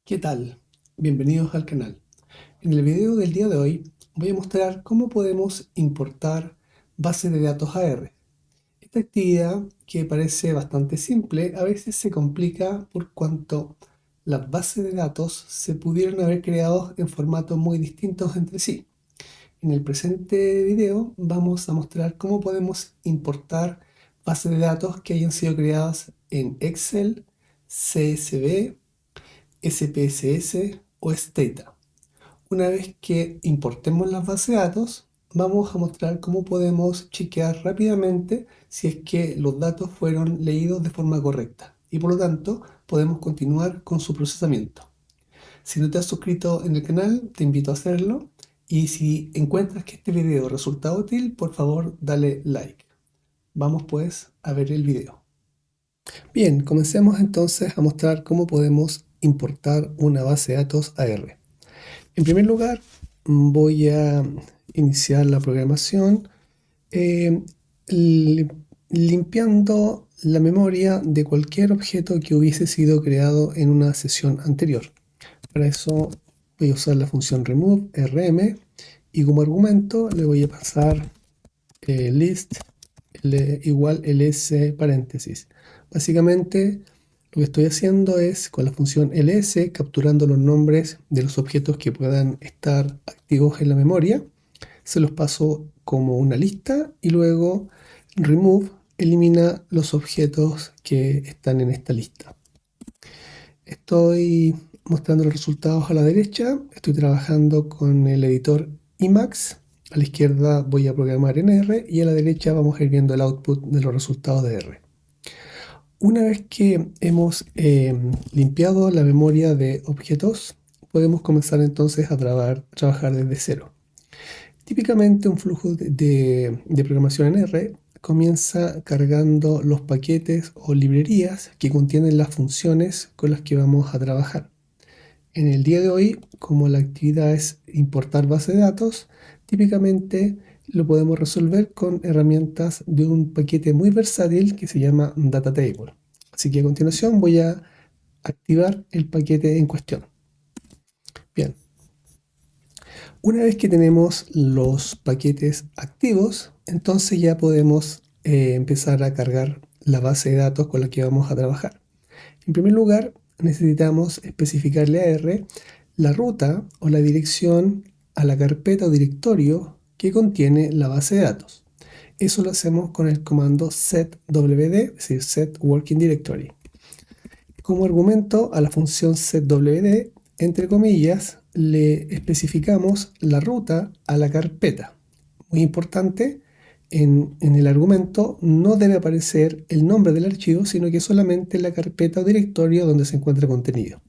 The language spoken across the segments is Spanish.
¿Qué tal? Bienvenidos al canal. En el video del día de hoy voy a mostrar cómo podemos importar bases de datos AR. Esta actividad, que parece bastante simple, a veces se complica por cuanto las bases de datos se pudieron haber creado en formatos muy distintos entre sí. En el presente video vamos a mostrar cómo podemos importar bases de datos que hayan sido creadas en Excel, CSV, SPSS o Stata. Una vez que importemos las bases de datos, vamos a mostrar cómo podemos chequear rápidamente si es que los datos fueron leídos de forma correcta y por lo tanto podemos continuar con su procesamiento. Si no te has suscrito en el canal, te invito a hacerlo y si encuentras que este video resulta útil, por favor dale like. Vamos pues a ver el video. Bien, comencemos entonces a mostrar cómo podemos importar una base de datos AR. En primer lugar, voy a iniciar la programación eh, limpiando la memoria de cualquier objeto que hubiese sido creado en una sesión anterior. Para eso voy a usar la función remove, rm, y como argumento le voy a pasar list igual ls paréntesis. Básicamente lo que estoy haciendo es con la función ls capturando los nombres de los objetos que puedan estar activos en la memoria, se los paso como una lista y luego remove elimina los objetos que están en esta lista. Estoy mostrando los resultados a la derecha, estoy trabajando con el editor Emacs. A la izquierda voy a programar en R y a la derecha vamos a ir viendo el output de los resultados de R. Una vez que hemos limpiado la memoria de objetos, podemos comenzar entonces a trabajar desde cero. Típicamente un flujo de programación en R comienza cargando los paquetes o librerías que contienen las funciones con las que vamos a trabajar. En el día de hoy, como la actividad es importar base de datos, típicamente lo podemos resolver con herramientas de un paquete muy versátil que se llama Data Table. Así que a continuación voy a activar el paquete en cuestión. Bien, una vez que tenemos los paquetes activos, entonces ya podemos empezar a cargar la base de datos con la que vamos a trabajar. En primer lugar, necesitamos especificarle a R la ruta o la dirección a la carpeta o directorio que contiene la base de datos. Eso lo hacemos con el comando setwd, es decir, set working directory. Como argumento a la función setwd, entre comillas, le especificamos la ruta a la carpeta. Muy importante, en el argumento no debe aparecer el nombre del archivo, sino que solamente la carpeta o directorio donde se encuentra contenido.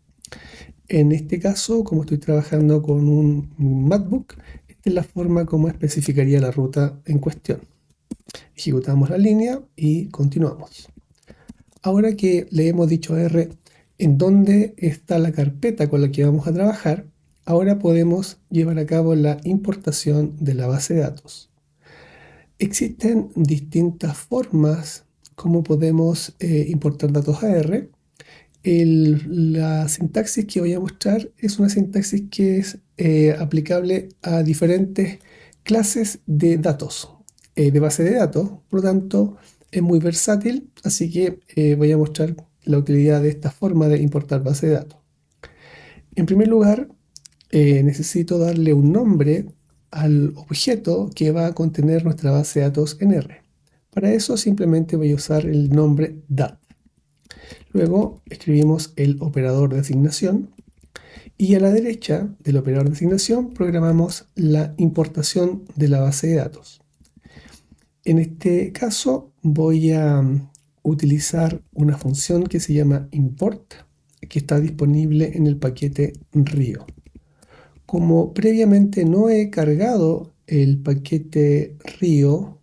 En este caso, como estoy trabajando con un MacBook, esta es la forma como especificaría la ruta en cuestión. Ejecutamos la línea y continuamos. Ahora que le hemos dicho a R en dónde está la carpeta con la que vamos a trabajar, ahora podemos llevar a cabo la importación de la base de datos. Existen distintas formas como podemos importar datos a R. La sintaxis que voy a mostrar es una sintaxis que es aplicable a diferentes clases de datos, de base de datos. Por lo tanto, es muy versátil, así que voy a mostrar la utilidad de esta forma de importar base de datos. En primer lugar, necesito darle un nombre al objeto que va a contener nuestra base de datos en R. Para eso simplemente voy a usar el nombre dat. Luego escribimos el operador de asignación y a la derecha del operador de asignación programamos la importación de la base de datos. En este caso voy a utilizar una función que se llama import, que está disponible en el paquete rio. Como previamente no he cargado el paquete rio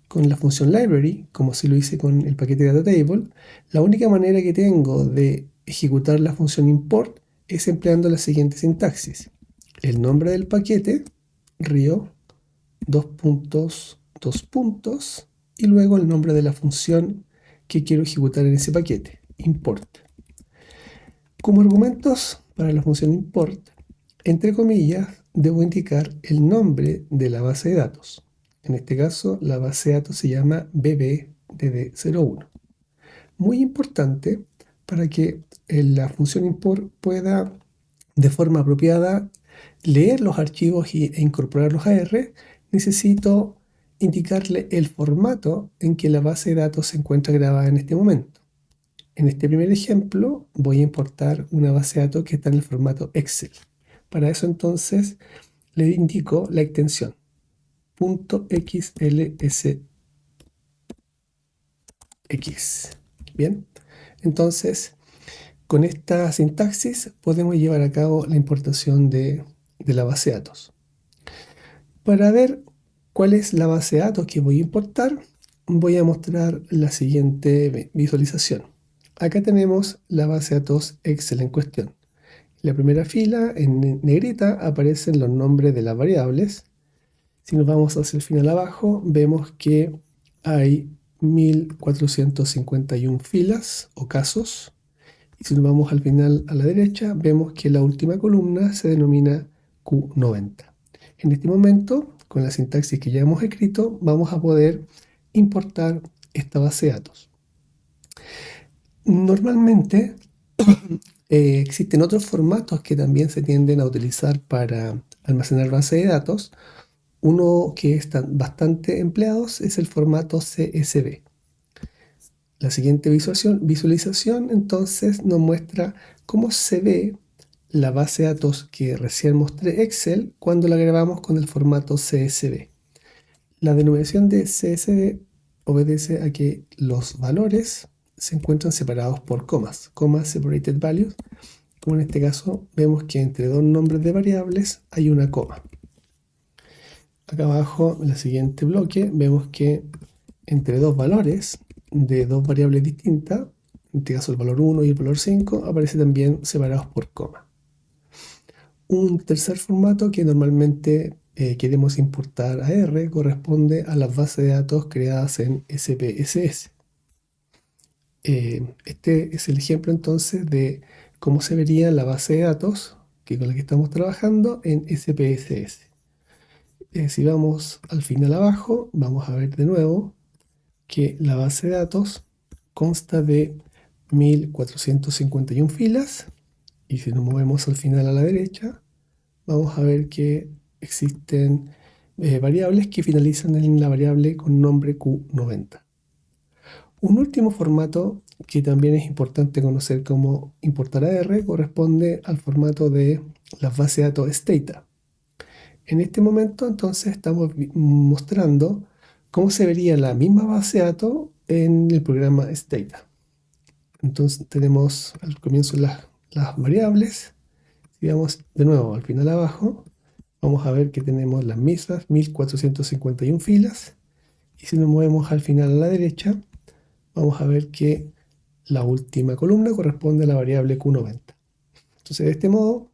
con la función library, como si lo hice con el paquete data table, la única manera que tengo de ejecutar la función import es empleando la siguiente sintaxis. El nombre del paquete, rio, dos puntos, y luego el nombre de la función que quiero ejecutar en ese paquete, import. Como argumentos para la función import, entre comillas, debo indicar el nombre de la base de datos. En este caso, la base de datos se llama bbdd01. Muy importante para que la función import pueda, de forma apropiada, leer los archivos e incorporarlos a R, necesito indicarle el formato en que la base de datos se encuentra grabada en este momento. En este primer ejemplo voy a importar una base de datos que está en el formato Excel. Para eso entonces le indico la extensión .xlsx. Bien, entonces con esta sintaxis podemos llevar a cabo la importación de la base de datos. Para ver cuál es la base de datos que voy a importar, voy a mostrar la siguiente visualización. Acá tenemos la base de datos Excel en cuestión. En la primera fila, en negrita, aparecen los nombres de las variables. Si nos vamos hacia el final abajo, vemos que hay 1451 filas o casos. Y si nos vamos al final a la derecha, vemos que la última columna se denomina Q90. En este momento, con la sintaxis que ya hemos escrito, vamos a poder importar esta base de datos. Normalmente existen otros formatos que también se tienden a utilizar para almacenar base de datos. Uno que está bastante empleado es el formato CSV. La siguiente visualización entonces nos muestra cómo se ve la base de datos que recién mostré Excel cuando la grabamos con el formato CSV. La denominación de CSV obedece a que los valores se encuentran separados por comas, separated values, como en este caso vemos que entre dos nombres de variables hay una coma. Acá abajo, en el siguiente bloque, vemos que entre dos valores de dos variables distintas, en este caso el valor 1 y el valor 5, aparecen también separados por coma. Un tercer formato que normalmente queremos importar a R corresponde a las bases de datos creadas en SPSS. Este es el ejemplo entonces de cómo se vería la base de datos con la que estamos trabajando en SPSS. Si vamos al final abajo, vamos a ver de nuevo que la base de datos consta de 1451 filas, y si nos movemos al final a la derecha, vamos a ver que existen variables que finalizan en la variable con nombre Q90. Un último formato que también es importante conocer cómo importar a R corresponde al formato de las bases de datos Stata. En este momento entonces estamos mostrando cómo se vería la misma base de datos en el programa Stata. Entonces tenemos al comienzo las variables. Si vamos de nuevo al final abajo, vamos a ver que tenemos las mismas 1451 filas. Y si nos movemos al final a la derecha, vamos a ver que la última columna corresponde a la variable Q90. Entonces de este modo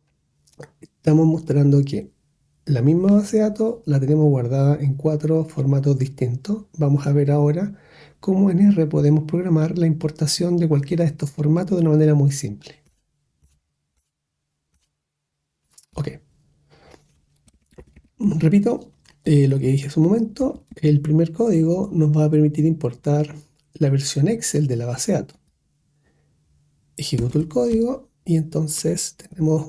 estamos mostrando que la misma base de datos la tenemos guardada en 4 formatos distintos. Vamos a ver ahora cómo en R podemos programar la importación de cualquiera de estos formatos de una manera muy simple. Ok. Repito lo que dije hace un momento. El primer código nos va a permitir importar la versión Excel de la base de datos. Ejecuto el código y entonces tenemos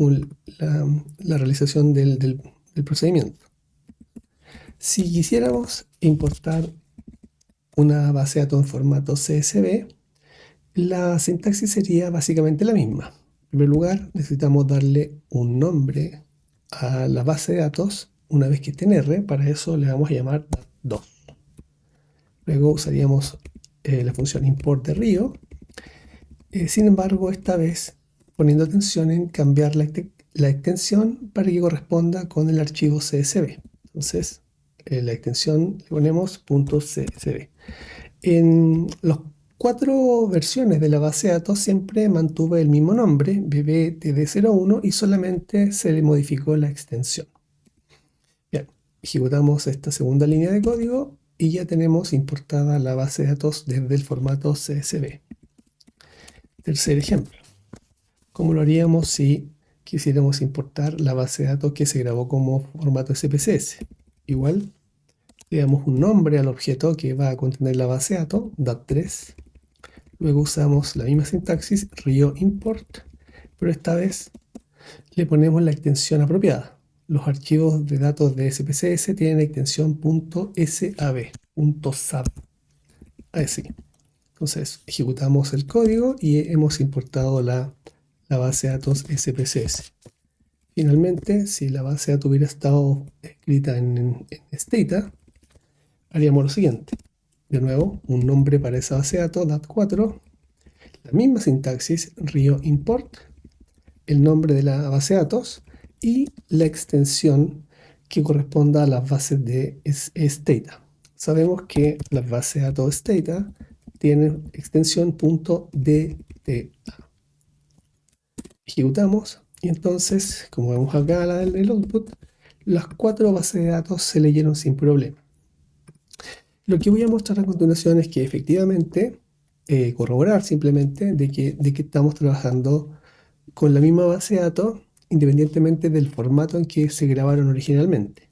la realización del procedimiento. Si quisiéramos importar una base de datos en formato CSV, la sintaxis sería básicamente la misma. En primer lugar, necesitamos darle un nombre a la base de datos una vez que esté en R. Para eso le vamos a llamar dat2. Luego usaríamos la función import de río. Sin embargo, esta vez poniendo atención en cambiar la extensión para que corresponda con el archivo CSV. Entonces, la extensión le ponemos .csv. En las 4 versiones de la base de datos siempre mantuve el mismo nombre, bbdd01, y solamente se le modificó la extensión. Bien, ejecutamos esta segunda línea de código y ya tenemos importada la base de datos desde el formato CSV. Tercer ejemplo. ¿Cómo lo haríamos si quisiéramos importar la base de datos que se grabó como formato SPSS. Igual, le damos un nombre al objeto que va a contener la base de datos, dat3. Luego usamos la misma sintaxis, rio import, pero esta vez le ponemos la extensión apropiada. Los archivos de datos de SPSS tienen extensión .sab, .sab. Así. Entonces, ejecutamos el código y hemos importado la base de datos SPSS. Finalmente, si la base de datos hubiera estado escrita en Stata, haríamos lo siguiente. De nuevo, un nombre para esa base de datos, dat4, la misma sintaxis, rio import, el nombre de la base de datos y la extensión que corresponda a las bases de Stata. Sabemos que las bases de datos Stata tienen extensión .dta. Ejecutamos y entonces, como vemos acá en el output, las 4 bases de datos se leyeron sin problema. Lo que voy a mostrar a continuación es que efectivamente corroborar simplemente de que estamos trabajando con la misma base de datos independientemente del formato en que se grabaron originalmente.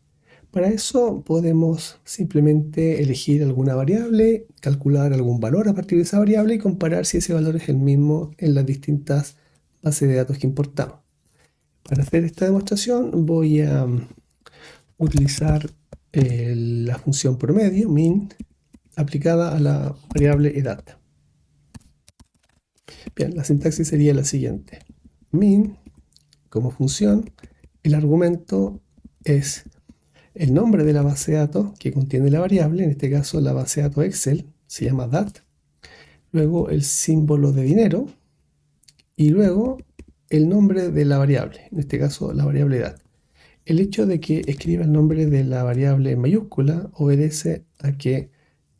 Para eso podemos simplemente elegir alguna variable, calcular algún valor a partir de esa variable y comparar si ese valor es el mismo en las distintas bases de datos que importamos. Para hacer esta demostración voy a utilizar la función promedio, min, aplicada a la variable edad. Bien, la sintaxis sería la siguiente. Min, como función, el argumento es el nombre de la base de datos que contiene la variable, en este caso la base de datos Excel, se llama dat, luego el símbolo de dinero y luego el nombre de la variable, en este caso la variable edad. El hecho de que escriba el nombre de la variable en mayúscula obedece a que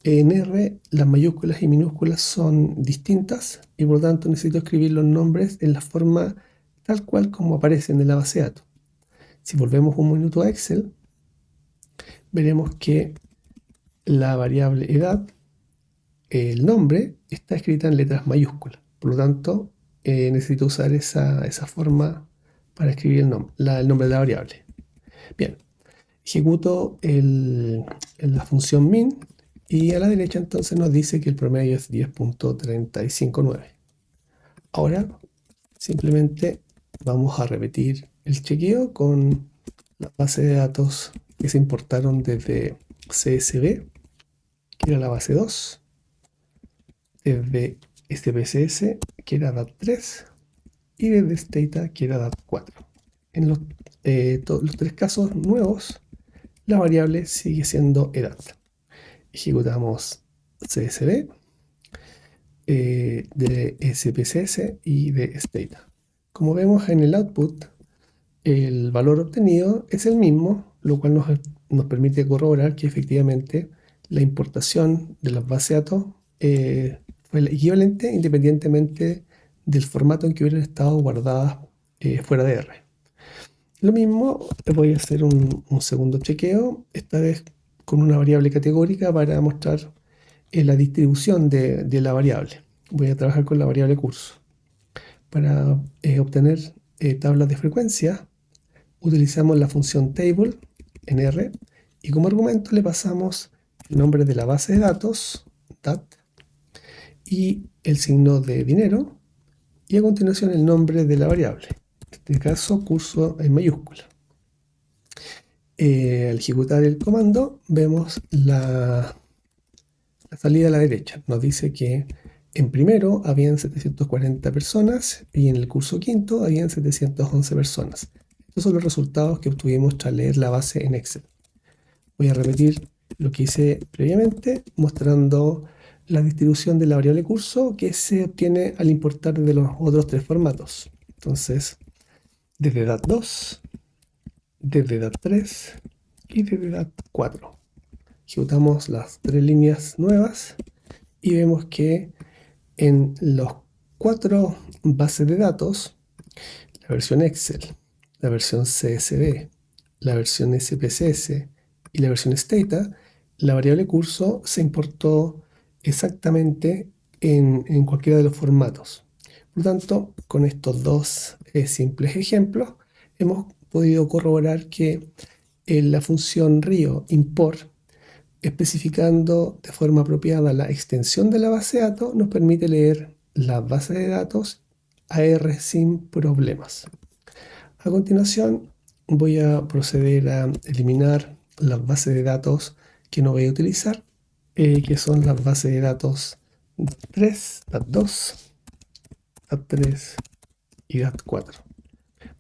en R las mayúsculas y minúsculas son distintas y por lo tanto necesito escribir los nombres en la forma tal cual como aparecen en la base de datos. Si volvemos un minuto a Excel, veremos que la variable edad, el nombre, está escrita en letras mayúsculas. Por lo tanto, necesito usar esa forma para escribir el nombre de la variable. Bien, ejecuto la función min y a la derecha entonces nos dice que el promedio es 10.359. Ahora simplemente vamos a repetir el chequeo con la base de datos que se importaron desde CSV, que era la base 2, desde SPSS, que era DAT3, y desde Stata, que era DAT4. En los 3 casos nuevos, la variable sigue siendo edad. Ejecutamos CSV de SPSS y de Stata. Como vemos en el output, el valor obtenido es el mismo, lo cual nos permite corroborar que efectivamente la importación de las bases de datos fue equivalente independientemente del formato en que hubieran estado guardadas fuera de R. Lo mismo, voy a hacer un segundo chequeo, esta vez con una variable categórica para mostrar la distribución de la variable. Voy a trabajar con la variable curso. Para obtener tablas de frecuencia, utilizamos la función table en R y como argumento le pasamos el nombre de la base de datos, dat, y el signo de dinero, y a continuación el nombre de la variable, en este caso curso en mayúscula. Al ejecutar el comando vemos la salida a la derecha. Nos dice que en primero habían 740 personas y en el curso quinto habían 711 personas. Estos son los resultados que obtuvimos tras leer la base en Excel. Voy a repetir lo que hice previamente, mostrando la distribución de la variable curso que se obtiene al importar de los otros 3 formatos. Entonces, desde DAT2, desde DAT3 y desde DAT4. Ejecutamos las 3 líneas nuevas y vemos que en los 4 bases de datos, la versión Excel, la versión CSV, la versión SPSS y la versión Stata, la variable curso se importó exactamente en cualquiera de los formatos. Por lo tanto, con estos 2 simples ejemplos, hemos podido corroborar que en la función rio import, especificando de forma apropiada la extensión de la base de datos, nos permite leer la base de datos AR sin problemas. A continuación, voy a proceder a eliminar las bases de datos que no voy a utilizar, que son las bases de datos DAT3, DAT2, DAT3 y DAT4.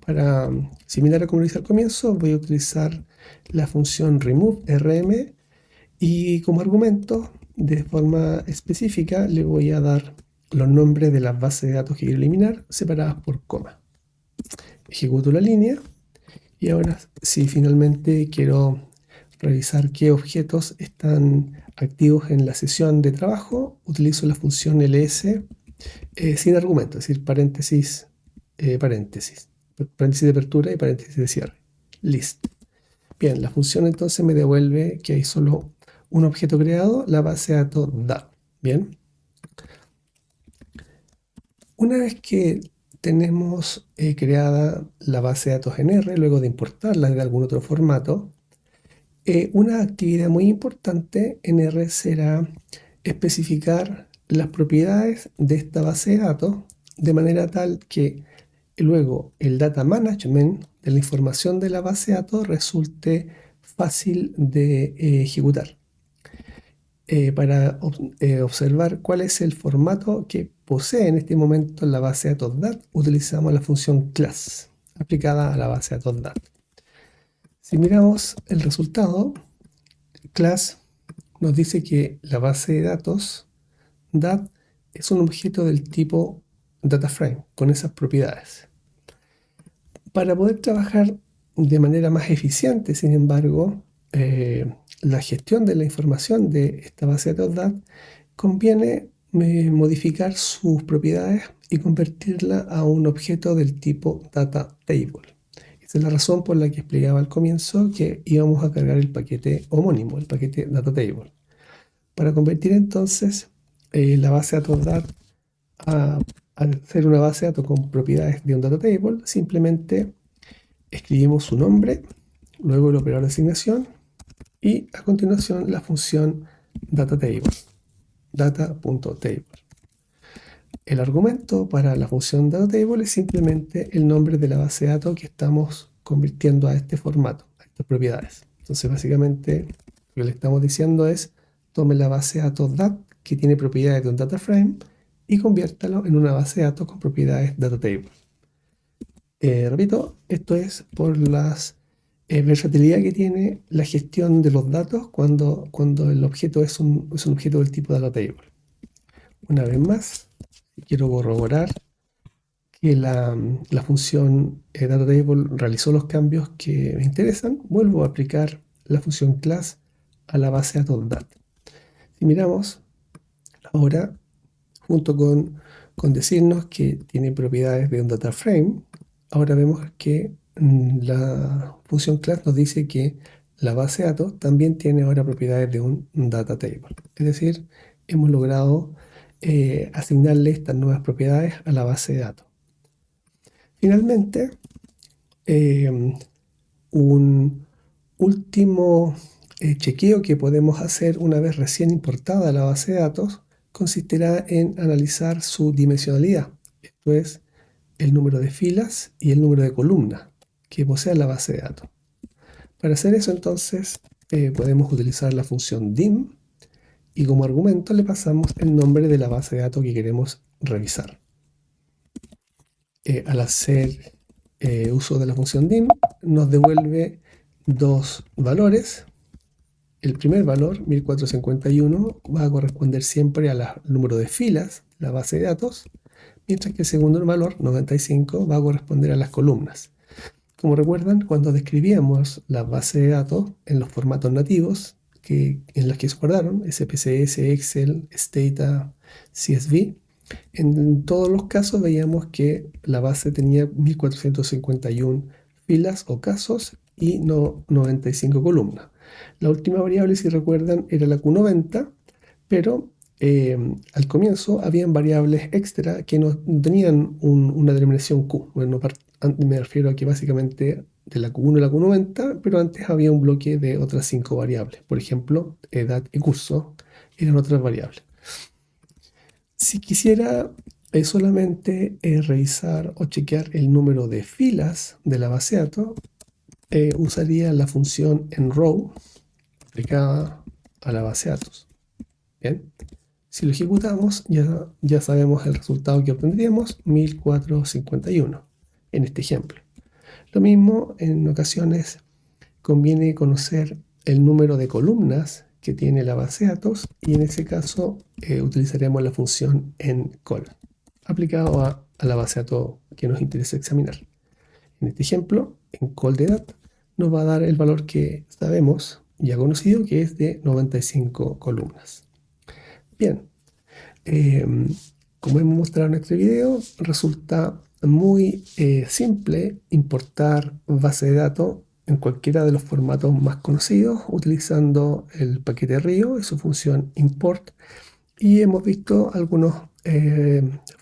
Para similar a como lo hice al comienzo, voy a utilizar la función remove rm y como argumento, de forma específica, le voy a dar los nombres de las bases de datos que quiero eliminar separadas por coma. Ejecuto la línea y ahora si finalmente quiero revisar qué objetos están activos en la sesión de trabajo, utilizo la función ls sin argumento, es decir, paréntesis, paréntesis de apertura y paréntesis de cierre. List. Bien, la función entonces me devuelve que hay solo un objeto creado, la base de datos DAT. Bien. Una vez que tenemos creada la base de datos en R, luego de importarla de algún otro formato, una actividad muy importante en R será especificar las propiedades de esta base de datos de manera tal que luego el data management de la información de la base de datos resulte fácil de ejecutar. Para observar cuál es el formato que posee en este momento la base de datos DAT, utilizamos la función class aplicada a la base de datos DAT. Si miramos el resultado, class nos dice que la base de datos DAT es un objeto del tipo DataFrame con esas propiedades. Para poder trabajar de manera más eficiente, sin embargo, la gestión de la información de esta base de datos DAT conviene modificar sus propiedades y convertirla a un objeto del tipo DataTable. Esa es la razón por la que explicaba al comienzo que íbamos a cargar el paquete homónimo, el paquete DataTable. Para convertir entonces la base de datos DAT a ser una base de datos con propiedades de un DataTable, simplemente escribimos su nombre, luego el operador de asignación y a continuación la función DataTable, data.table. El argumento para la función DataTable es simplemente el nombre de la base de datos que estamos convirtiendo a este formato, a estas propiedades. Entonces básicamente lo que le estamos diciendo es tome la base de datos DAT que tiene propiedades de un DataFrame y conviértalo en una base de datos con propiedades DataTable. Repito, esto es por la versatilidad que tiene la gestión de los datos cuando el objeto es un objeto del tipo DataTable. Una vez más, quiero corroborar que la función DataTable realizó los cambios que me interesan, vuelvo a aplicar la función class a la base de datos DAT. Si miramos, ahora, junto con decirnos que tiene propiedades de un data frame, ahora vemos que la función class nos dice que la base de datos también tiene ahora propiedades de un data table. Es decir, hemos logrado asignarle estas nuevas propiedades a la base de datos. Finalmente, un último chequeo que podemos hacer una vez recién importada la base de datos consistirá en analizar su dimensionalidad, esto es, el número de filas y el número de columnas que posee la base de datos. Para hacer eso entonces podemos utilizar la función dim y como argumento le pasamos el nombre de la base de datos que queremos revisar. Al hacer uso de la función dim nos devuelve dos valores. El primer valor, 1451, va a corresponder siempre al número de filas de la base de datos, mientras que el segundo valor, 95, va a corresponder a las columnas. Como recuerdan, cuando describíamos la base de datos en los formatos nativos en los que se guardaron, SPSS, Excel, Stata, CSV, en todos los casos veíamos que la base tenía 1451 filas o casos y no 95 columnas. La última variable, si recuerdan, era la Q90, pero al comienzo habían variables extra que no tenían una denominación Q. Bueno, me refiero a que básicamente de la Q1 a la Q90, pero antes había un bloque de otras 5 variables. Por ejemplo, edad y curso eran otras variables. Si quisiera solamente revisar o chequear el número de filas de la base de datos, usaría la función enrow aplicada a la base de datos. Bien, si lo ejecutamos, ya sabemos el resultado que obtendríamos, 1451, en este ejemplo. Lo mismo, en ocasiones conviene conocer el número de columnas que tiene la base de datos y en ese caso utilizaremos la función encol aplicado a la base de datos que nos interesa examinar. En este ejemplo, encol de edad nos va a dar el valor que sabemos, ya conocido, que es de 95 columnas. Bien, como hemos mostrado en este video, resulta muy simple importar base de datos en cualquiera de los formatos más conocidos utilizando el paquete Rio y su función import, y hemos visto algunas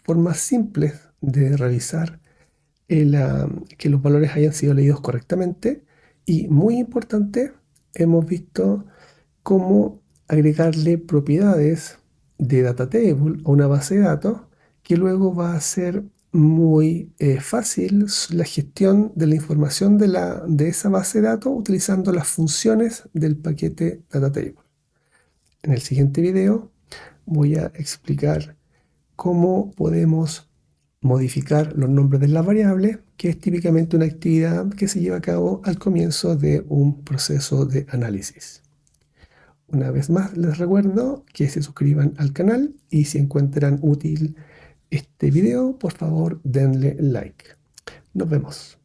formas simples de revisar que los valores hayan sido leídos correctamente, y muy importante, hemos visto cómo agregarle propiedades de data table a una base de datos que luego va a ser muy fácil la gestión de la información de esa base de datos utilizando las funciones del paquete data table. En el siguiente video voy a explicar cómo podemos modificar los nombres de las variables, que es típicamente una actividad que se lleva a cabo al comienzo de un proceso de análisis. Una vez más les recuerdo que se suscriban al canal y si encuentran útil este video, por favor denle like. Nos vemos.